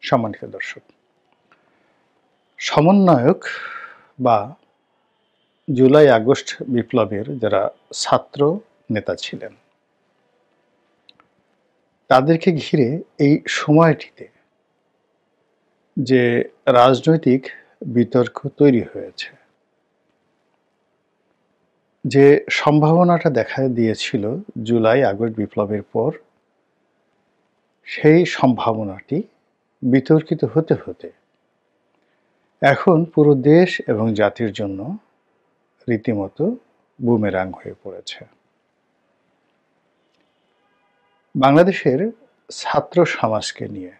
সম্মানিত দর্শক, সমন্বয়ক বা জুলাই আগস্ট বিপ্লবের যারা ছাত্র নেতা ছিলেন, তাদেরকে ঘিরে এই সময়টিতে যে রাজনৈতিক বিতর্ক তৈরি হয়েছে, যে সম্ভাবনাটা দেখা দিয়েছিল জুলাই আগস্ট বিপ্লবের পর, সেই সম্ভাবনাটি বিতর্কিত হতে হতে এখন পুরো দেশ এবং জাতির জন্য রীতিমতো বুমেরাং হয়ে পড়েছে। বাংলাদেশের ছাত্র সমাজকে নিয়ে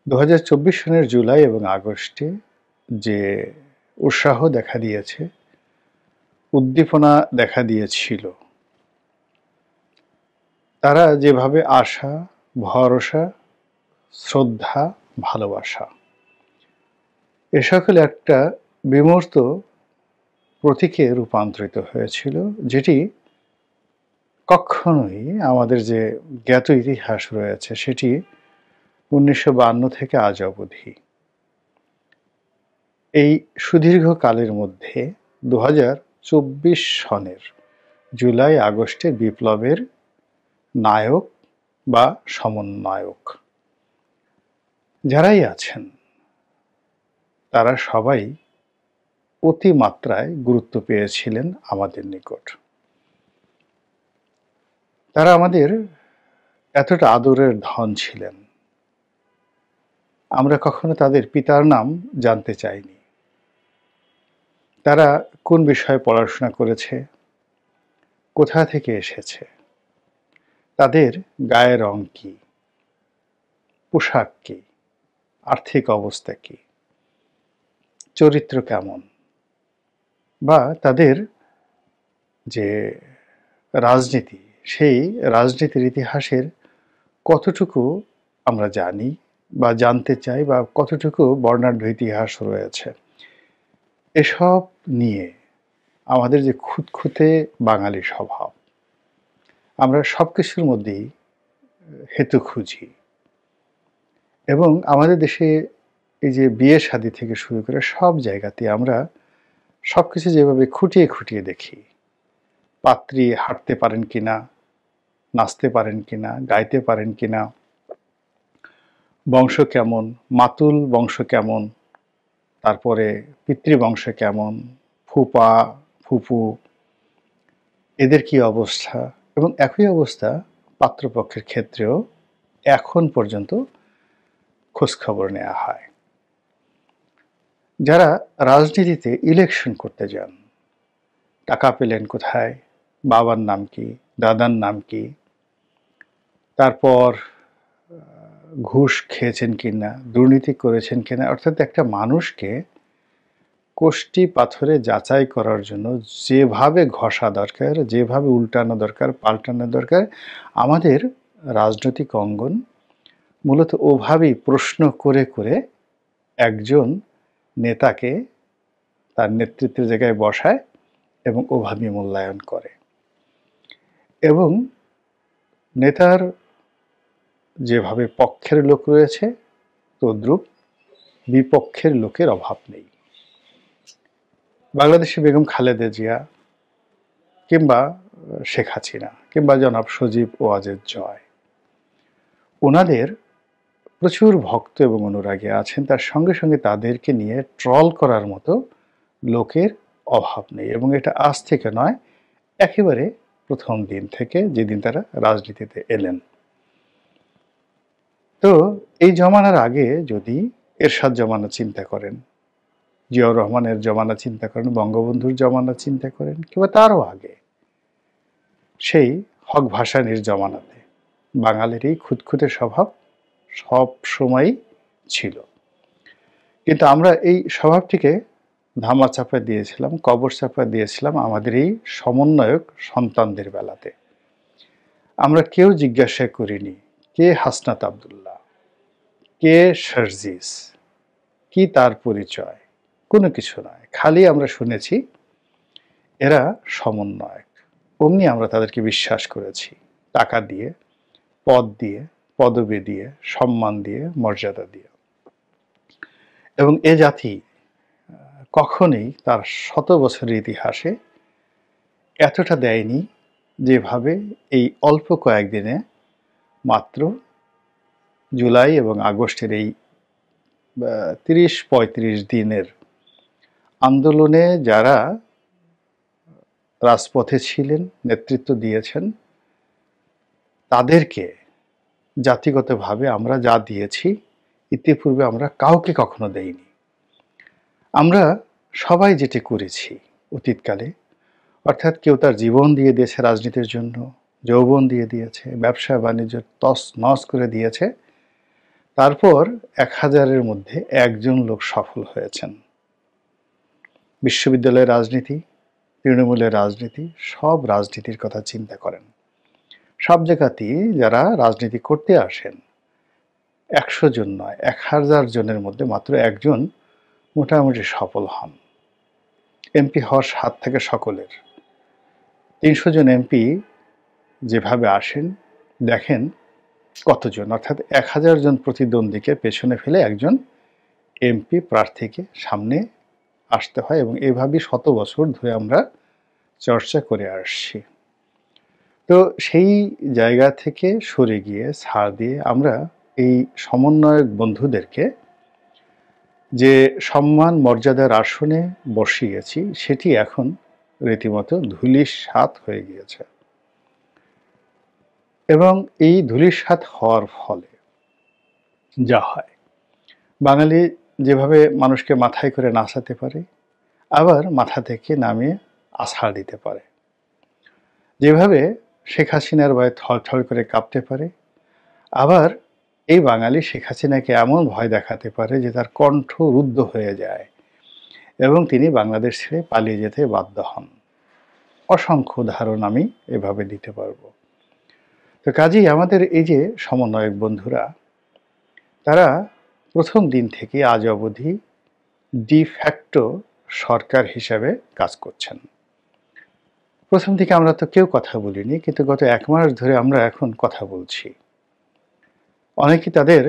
2024 সনের জুলাই এবং আগস্টে যে উৎসাহ দেখা দিয়েছে, উদ্দীপনা দেখা দিয়েছিল, তারা যেভাবে আশা, ভরসা, শ্রদ্ধা, ভালোবাসা এ সকল একটা বিমূর্ত প্রতীকে রূপান্তরিত হয়েছিল, যেটি কখনোই আমাদের যে জ্ঞাত ইতিহাস রয়েছে সেটি 1952 থেকে আজ অবধি এই সুদীর্ঘ কালের মধ্যে 2024 সনের জুলাই আগস্টের বিপ্লবের নায়ক বা সমন্বয়ক যারাই আছেন, তারা সবাই অতিমাত্রায় গুরুত্ব পেয়েছিলেন আমাদের নিকট। তারা আমাদের এতটা আদরের ধন ছিলেন, আমরা কখনো তাদের পিতার নাম জানতে চাইনি। তারা কোন বিষয়ে পড়াশোনা করেছে, কোথা থেকে এসেছে, তাদের গায়ের রং কি, পোশাক কি, আর্থিক অবস্থা কি, চরিত্র কেমন, বা তাদের যে রাজনীতি, সেই রাজনীতির ইতিহাসের কতটুকু আমরা জানি বা জানতে চাই, বা কতটুকু বর্ণাঢ্য ইতিহাস রয়েছে, এসব নিয়ে আমাদের যে খুঁতখুঁতে বাঙালি স্বভাব, আমরা সব কিছুর মধ্যেই হেতু খুঁজি। এবং আমাদের দেশে এই যে বিয়ে শাদী থেকে শুরু করে সব জায়গাতে আমরা সব কিছু যেভাবে খুঁটিয়ে খুঁটিয়ে দেখি, পাত্রী হাঁটতে পারেন কিনা, নাচতে পারেন কিনা, গাইতে পারেন কিনা, বংশ কেমন, মাতুল বংশ কেমন, তারপরে পিতৃবংশ কেমন, ফুপা ফুপু এদের কি অবস্থা, এবং একই অবস্থা পাত্রপক্ষের ক্ষেত্রেও এখন পর্যন্ত খোঁজখবর নেওয়া হয়। যারা রাজনীতিতে ইলেকশন করতে যান, টাকা পেলেন কোথায়, বাবার নাম কি, দাদার নাম কি, তারপর ঘুষ খেয়েছেন কিনা, দুর্নীতি করেছেন কিনা, অর্থাৎ একটা মানুষকে কোষ্টি পাথরে যাচাই করার জন্য যেভাবে ঘষা দরকার, যেভাবে উল্টানো দরকার, পাল্টানো দরকার, আমাদের রাজনৈতিক অঙ্গন মূলত ওভাবেই প্রশ্ন করে করে একজন নেতাকে তার নেতৃত্বের জায়গায় বসায় এবং ওভাবেই মূল্যায়ন করে। এবং নেতার যেভাবে পক্ষের লোক রয়েছে, তদ্রূপ বিপক্ষের লোকের অভাব নেই। বাংলাদেশে বেগম খালেদা জিয়া কিংবা শেখ হাসিনা কিংবা জনাব সজীব ওয়াজেদ জয়, ওনাদের প্রচুর ভক্ত এবং অনুরাগী আছেন, তার সঙ্গে সঙ্গে তাদেরকে নিয়ে ট্রল করার মতো লোকের অভাব নেই। এবং এটা আজ থেকে নয়, একেবারে প্রথম দিন থেকে, যেদিন তারা রাজনীতিতে এলেন। তো এই জমানার আগে যদি এরশাদ জমানা চিন্তা করেন, জিয়াউর রহমানের জমানা চিন্তা করেন, বঙ্গবন্ধুর জমানা চিন্তা করেন, কিংবা তারও আগে সেই হক ভাসানীর জমানাতে বাঙালির এই খুঁতখুঁতে স্বভাব সব সময় ছিল। কিন্তু আমরা এই স্বভাবটিকে ধামা চাপা দিয়েছিলাম, কবর চাপা দিয়েছিলাম আমাদের এই সমন্বয়ক সন্তানদের বেলাতে। আমরা কেউ জিজ্ঞাসা করিনি কে হাসনাত আব্দুল্লাহ, কে শারজিস, কি তার পরিচয়, কোনো কিছু নয়। খালি আমরা শুনেছি এরা সমন্বয়ক, অমনি আমরা তাদেরকে বিশ্বাস করেছি, টাকা দিয়ে, পদ দিয়ে, পদবি দিয়ে, সম্মান দিয়ে, মর্যাদা দিয়ে। এবং এ জাতি কখনোই তার শত বছরের ইতিহাসে এতটা দেয়নি যেভাবে এই অল্প কয়েকদিনে, মাত্র জুলাই এবং আগস্টের এই ৩০-৩৫ দিনের আন্দোলনে যারা রাজপথে ছিলেন, নেতৃত্ব দিয়েছেন, তাদেরকে জাতিগতভাবে আমরা যা দিয়েছি ইতিপূর্বে আমরা কাউকে কখনো দেইনি। আমরা সবাই যেটি করেছি অতীতকালে, অর্থাৎ কেউ তার জীবন দিয়ে দিয়েছে রাজনীতির জন্য, যৌবন দিয়ে দিয়েছে, ব্যবসা বাণিজ্য তছনছ করে দিয়েছে, তারপর ১,০০০-এর মধ্যে একজন লোক সফল হয়েছেন। বিশ্ববিদ্যালয়ের রাজনীতি, তৃণমূলের রাজনীতি, সব রাজনীতির কথা চিন্তা করেন। সব জায়গাতেই যারা রাজনীতি করতে আসেন ১০০ জন নয়, ১,০০০ জনের মধ্যে মাত্র একজন মোটামুটি সফল হন। এমপি হওয়ার স্বাদ থাকে সকলের। ৩০০ জন এমপি যেভাবে আসেন, দেখেন কতজন, অর্থাৎ ১,০০০ জন প্রতিদ্বন্দ্বীকে পেছনে ফেলে একজন এমপি প্রার্থীকে সামনে আসতে হয়, এবং এভাবেই শত বছর ধরে আমরা চর্চা করে আসছি। তো সেই জায়গা থেকে সরে গিয়ে ছাড় দিয়ে আমরা এই সমন্বয়ক বন্ধুদেরকে যে সম্মান মর্যাদার আসনে বসিয়েছি, সেটি এখন রীতিমতো ধূলিসাৎ হয়ে গিয়েছে। এবং এই ধূলিসাৎ হওয়ার ফলে যা হয়, বাঙালি যেভাবে মানুষকে মাথায় করে নাচাতে পারে, আবার মাথা থেকে নামিয়ে আছাড় দিতে পারে, যেভাবে শেখ হাসিনার ভয়ে থরথর করে কাঁপতে পারে, আবার এই বাঙালি শেখ হাসিনাকে এমন ভয় দেখাতে পারে যে তার কণ্ঠ রুদ্ধ হয়ে যায় এবং তিনি বাংলাদেশ ছেড়ে পালিয়ে যেতে বাধ্য হন। অসংখ্য উদাহরণ আমি এভাবে দিতে পারবো। তো কাজেই আমাদের এই যে সমন্বয়ক বন্ধুরা, তারা প্রথম দিন থেকে আজ অবধি ডিফ্যাক্টো সরকার হিসাবে কাজ করছেন। প্রথম দিকে আমরা তো কেউ কথা বলিনি, কিন্তু গত ১ মাস ধরে আমরা এখন কথা বলছি। অনেকে তাদের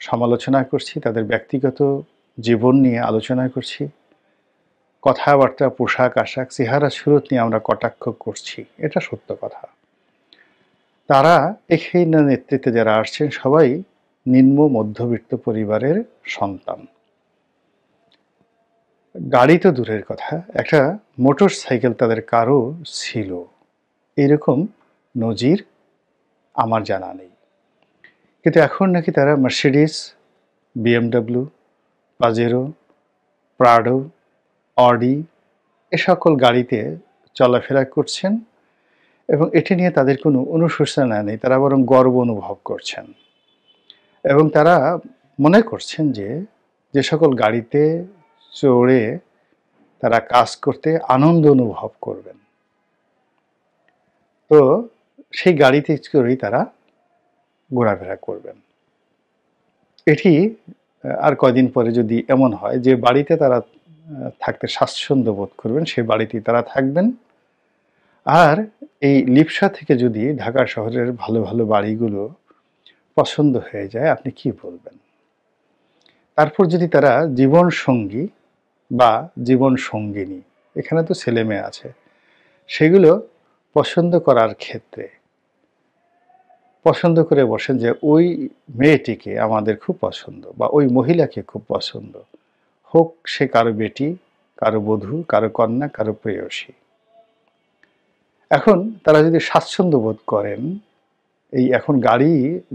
সমালোচনা করছি, তাদের ব্যক্তিগত জীবন নিয়ে আলোচনা করছি, কথাবার্তা, পোশাক আশাক, চেহারা সুরত নিয়ে আমরা কটাক্ষ করছি, এটা সত্য কথা। তারা এখানে নেতৃত্বে যারা আসছেন সবাই নিম্ন মধ্যবিত্ত পরিবারের সন্তান। গাড়ি তো দূরের কথা, একটা মোটর সাইকেল তাদের কারো ছিল, এইরকম নজির আমার জানা নেই। কিন্তু এখন নাকি তারা Mercedes, BMW, Pajero, Prado, Audi এ সকল গাড়িতে চলাফেরা করছেন, এবং এটি নিয়ে তাদের কোনো অনুশোচনা নেই, তারা বরং গর্ব অনুভব করছেন। এবং তারা মনে করছেন যে যে সকল গাড়িতে চড়ে তারা কাজ করতে আনন্দ অনুভব করবেন, তো সেই গাড়িতে করেই তারা ঘোরাফেরা করবেন। এটি আর কয়দিন পরে যদি এমন হয় যে বাড়িতে তারা থাকতে স্বাচ্ছন্দ্য বোধ করবেন, সেই বাড়িতেই তারা থাকবেন। আর এই লিপসা থেকে যদি ঢাকা শহরের ভালো ভালো বাড়িগুলো পছন্দ হয়ে যায়, আপনি কি বলবেন? তারপর যদি তারা জীবন সঙ্গী বা জীবন সঙ্গিনী, এখানে তো ছেলে মেয়ে আছে, সেগুলো পছন্দ করার ক্ষেত্রে পছন্দ করে বসেন যে ওই মেয়েটিকে আমাদের খুব পছন্দ, বা ওই মহিলাকে খুব পছন্দ, হোক সে কারো বেটি, কারো বধূ, কারো কন্যা, কারো প্রেয়সী। এখন তারা যদি স্বাচ্ছন্দ্য বোধ করেন, এই এখন গাড়ি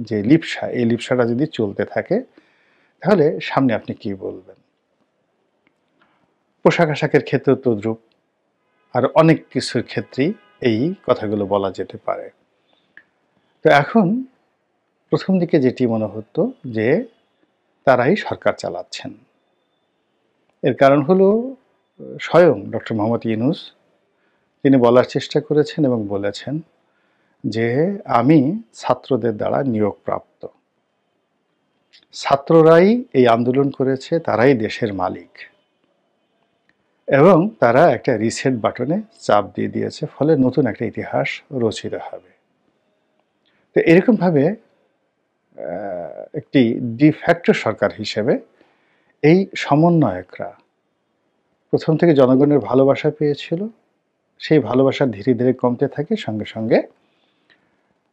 যে লিপসা, এই লিপসাটা যদি চলতে থাকে, তাহলে সামনে আপনি কি বলবেন? পোশাক আশাকের ক্ষেত্রে তদ্রূপ, আর অনেক কিছুর ক্ষেত্রেই এই কথাগুলো বলা যেতে পারে। তো এখন প্রথম দিকে যেটি মনে হতো যে তারাই সরকার চালাচ্ছেন, এর কারণ হলো স্বয়ং ডক্টর মোহাম্মদ ইউনূস তিনি বলার চেষ্টা করেছেন এবং বলেছেন যে আমি ছাত্রদের দ্বারা নিয়োগপ্রাপ্ত, ছাত্ররাই এই আন্দোলন করেছে, তারাই দেশের মালিক, এবং তারা একটা রিসেট বাটনে চাপ দিয়ে দিয়েছে, ফলে নতুন একটা ইতিহাস রচিত হবে। তো এরকমভাবে একটি ডিফ্যাক্টো সরকার হিসেবে এই সমন্বয়করা প্রথম থেকে জনগণের ভালোবাসা পেয়েছিল। সেই ভালোবাসা ধীরে ধীরে কমতে থাকে, সঙ্গে সঙ্গে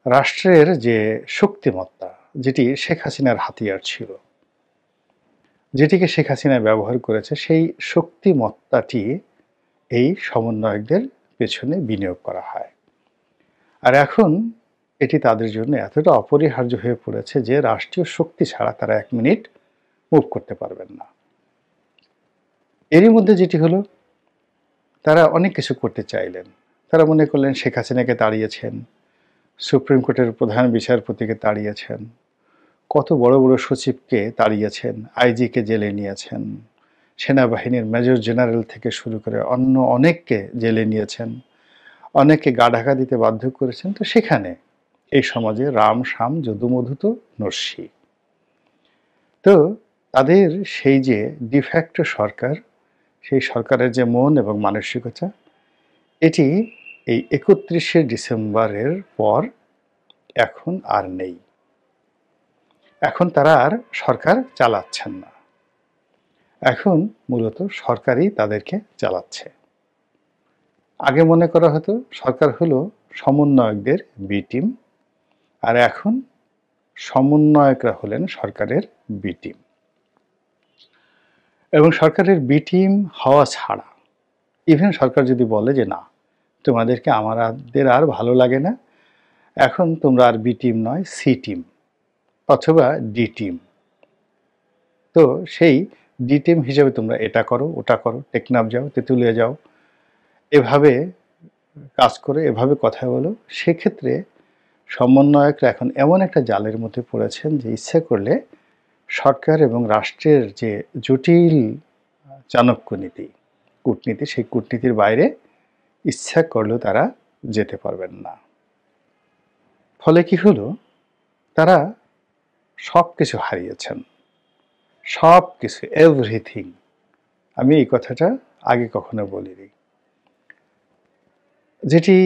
রাষ্ট্রের যে শক্তিমত্তা, যেটি শেখ হাসিনার হাতিয়ার ছিল, যেটিকে শেখ হাসিনা ব্যবহার করেছে, সেই শক্তিমত্তাটি এই সমন্বয়কদের পেছনে বিনিয়োগ করা হয়। আর এখন এটি তাদের জন্য এতটা অপরিহার্য হয়ে পড়েছে যে রাষ্ট্রীয় শক্তি ছাড়া তারা 1 মিনিট মুভ করতে পারবেন না। এরই মধ্যে যেটি হলো, তারা অনেক কিছু করতে চাইলেন। তারা মনে করলেন শেখ হাসিনাকে তাড়িয়েছেন, সুপ্রিম কোর্টের প্রধান বিচারপতিকে তাড়িয়েছেন, কত বড় বড় সচিবকে তাড়িয়েছেন, আইজিকে জেলে নিয়েছেন, সেনাবাহিনীর মেজর জেনারেল থেকে শুরু করে অন্য অনেককে জেলে নিয়েছেন, অনেককে গা ঢাকা দিতে বাধ্য করেছেন। তো সেখানে এই সমাজে রাম শাম যদুমধু তো নস্যি। তো তাদের সেই যে ডিফ্যাক্টো সরকার, সেই সরকারের যে মন এবং মানসিকতা, এটি এই 31শে ডিসেম্বরের পর এখন আর নেই। এখন তারা আর সরকার চালাচ্ছেন না, এখন মূলত সরকারই তাদেরকে চালাচ্ছে। আগে মনে করা হতো সরকার হলো সমন্বয়কদের বি টিম, আর এখন সমন্বয়করা হলেন সরকারের বি টিম। এবং সরকারের বি টিম হওয়া ছাড়া, ইভেন সরকার যদি বলে যে না, তোমাদেরকে আমাদের আর ভালো লাগে না, এখন তোমরা আর বি টিম নয়, সি টিম অথবা ডি টিম, তো সেই ডি টিম হিসেবে তোমরা এটা করো, ওটা করো, টেকনাফ যাও, তেঁতুলিয়া যাও, এভাবে কাজ করে, এভাবে কথা বলো। সেক্ষেত্রে সমন্বয়করা এখন এমন একটা জালের মধ্যে পড়েছেন যে ইচ্ছা করলে সরকার এবং রাষ্ট্রের যে জটিল চাণক্য নীতি, কূটনীতি, সেই কূটনীতির বাইরে ইচ্ছা করলেও তারা যেতে পারবেন না। ফলে কি হলো, তারা সব কিছু হারিয়েছেন, সব কিছু, এভরিথিং। আমি এই কথাটা আগে কখনো বলিনি, যেটি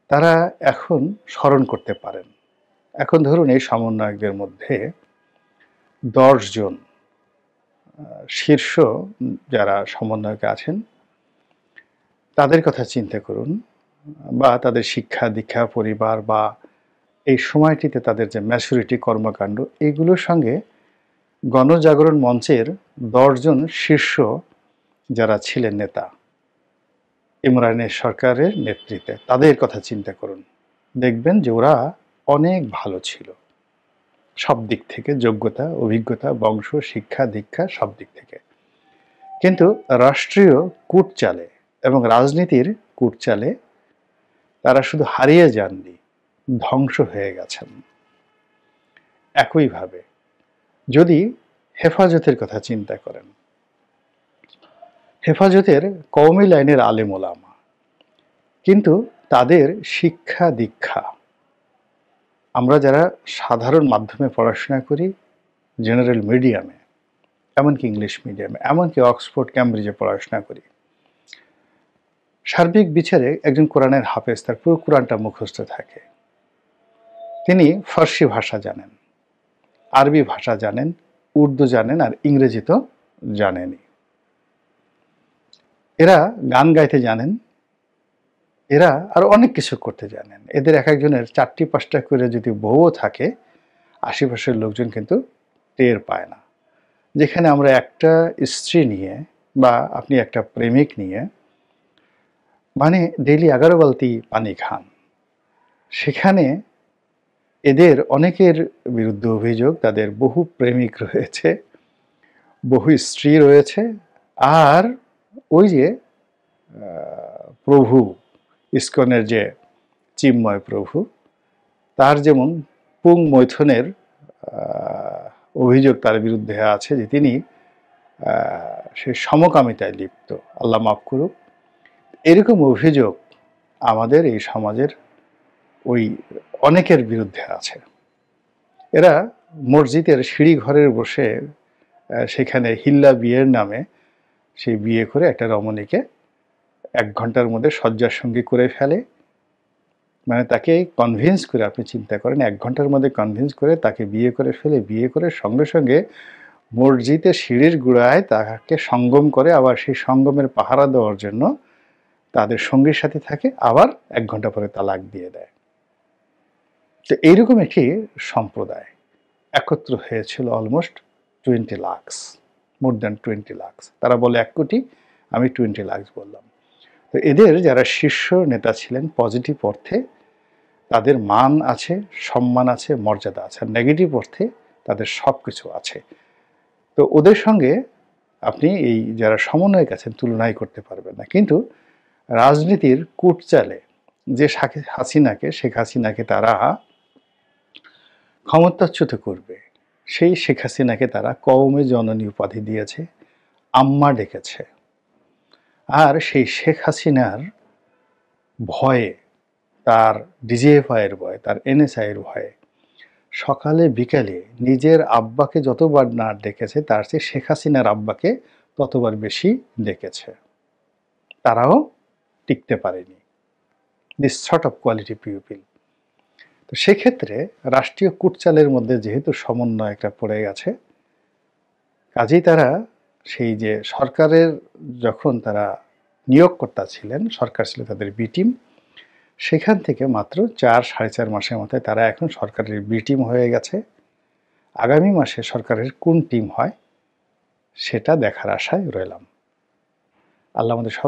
তারা এখন স্মরণ করতে পারেন। এখন ধরুন এই সমন্বয়কদের মধ্যে 10 জন শীর্ষ যারা সমন্বয়ক আছেন, তাদের কথা চিন্তা করুন, বা তাদের শিক্ষা দীক্ষা, পরিবার, বা এই সময়টিতে তাদের যে ম্যাচুরিটি, কর্মকাণ্ড, এইগুলোর সঙ্গে গণজাগরণ মঞ্চের 10 জন শীর্ষ যারা ছিলেন নেতা ইমরানের সরকারের নেতৃত্বে, তাদের কথা চিন্তা করুন। দেখবেন যে ওরা অনেক ভালো ছিল সব দিক থেকে, যোগ্যতা, অভিজ্ঞতা, বংশ, শিক্ষা দীক্ষা, সব দিক থেকে। কিন্তু রাষ্ট্রীয় কূটচালে এবং রাজনীতির কূটচালে তারা শুধু হারিয়ে যাননি, ধ্বংস হয়ে গেছেন। একইভাবে যদি হেফাজতের কথা চিন্তা করেন, হেফাজতের কওমি লাইনের আলেম ওলামা, কিন্তু তাদের শিক্ষা দীক্ষা, আমরা যারা সাধারণ মাধ্যমে পড়াশোনা করি, জেনারেল মিডিয়ামে, এমনকি ইংলিশ মিডিয়ামে, এমনকি অক্সফোর্ড ক্যামব্রিজে পড়াশোনা করি, সার্বিক বিচারে একজন কোরআনের হাফেজ, তার পুরো কোরআনটা মুখস্থ থাকে। তিনি ফার্সি ভাষা জানেন, আরবি ভাষা জানেন, উর্দু জানেন, আর ইংরেজি তো জানেনই। এরা গান গাইতে জানেন, এরা আর অনেক কিছু করতে জানেন। এদের এক একজনের 4টি-5টা করে যদি বউও থাকে, আশেপাশের লোকজন কিন্তু টের পায় না। যেখানে আমরা একটা স্ত্রী নিয়ে, বা আপনি একটা প্রেমিক নিয়ে মানে ডেইলি 11 বালতি পানি খান, সেখানে এদের অনেকের বিরুদ্ধে অভিযোগ তাদের বহু প্রেমিক রয়েছে, বহু স্ত্রী রয়েছে, আর ওই যে প্রভু ইস্কনের যে চিন্ময় প্রভু, তার যেমন পুং মৈথনের অভিযোগ তার বিরুদ্ধে আছে যে তিনি সে সমকামিতায় লিপ্ত, আল্লাহ মাফ করুক। এরকম অভিযোগ আমাদের এই সমাজের ওই অনেকের বিরুদ্ধে আছে। এরা মসজিদের সিঁড়ি ঘরে বসে সেখানে হিল্লা বিয়ের নামে সেই বিয়ে করে একটা রমণীকে 1 ঘন্টার মধ্যে শয্যার সঙ্গী করে ফেলে, মানে তাকে কনভিন্স করে, আপনি চিন্তা করেন ১ ঘন্টার মধ্যে কনভিন্স করে তাকে বিয়ে করে ফেলে, বিয়ে করে সঙ্গে সঙ্গে মসজিদের সিঁড়ির গোড়ায় তাকে সঙ্গম করে, আবার সেই সঙ্গমের পাহারা দেওয়ার জন্য তাদের সঙ্গীর সাথে থাকে, আবার ১ ঘন্টা পরে তালাক দিয়ে দেয়। তো এইরকম একটি সম্প্রদায় একত্র হয়েছিল almost 20 lakhs, more than 20 lakhs. তারা বলে ১ কোটি, আমি 20 লাখস বললাম। তো এদের যারা শীর্ষ নেতা ছিলেন পজিটিভ অর্থে তাদের মান আছে, সম্মান আছে, মর্যাদা আছে। আর নেগেটিভ অর্থে তাদের সব কিছু আছে। তো ওদের সঙ্গে আপনি এই যারা সমন্বয়ক আছেন তুলনাই করতে পারবেন না। কিন্তু রাজনীতির কূটচালে যে শেখ হাসিনাকে তারা ক্ষমতাচ্যুত করবে, সেই শেখ হাসিনাকে তারা কওমে জননী উপাধি দিয়েছে, আম্মা ডেকেছে। আর সেই শেখ হাসিনার ভয়ে, তার ডিজিএফআই এর ভয়ে, তার এনএসআই এর ভয়ে সকালে বিকালে নিজের আব্বাকে যতবার না ডেকেছে তার চেয়ে শেখ হাসিনার আব্বাকে ততবার বেশি ডেকেছে। তারাও টিকতে পারেনি, this sort of quality people. তো সেক্ষেত্রে রাষ্ট্রীয় কূটচালের মধ্যে যেহেতু সমন্বয়টা পড়ে গেছে, কাজেই তারা সেই যে সরকারের যখন তারা নিয়োগকর্তা ছিলেন, সরকার ছিল তাদের বি টিম, সেখান থেকে মাত্র 4-4.5 মাসের মাথায় তারা এখন সরকারের বি টিম হয়ে গেছে। আগামী মাসে সরকারের কোন টিম হয় সেটা দেখার আশায় রইলাম। আল্লাহ আমাদের সবাই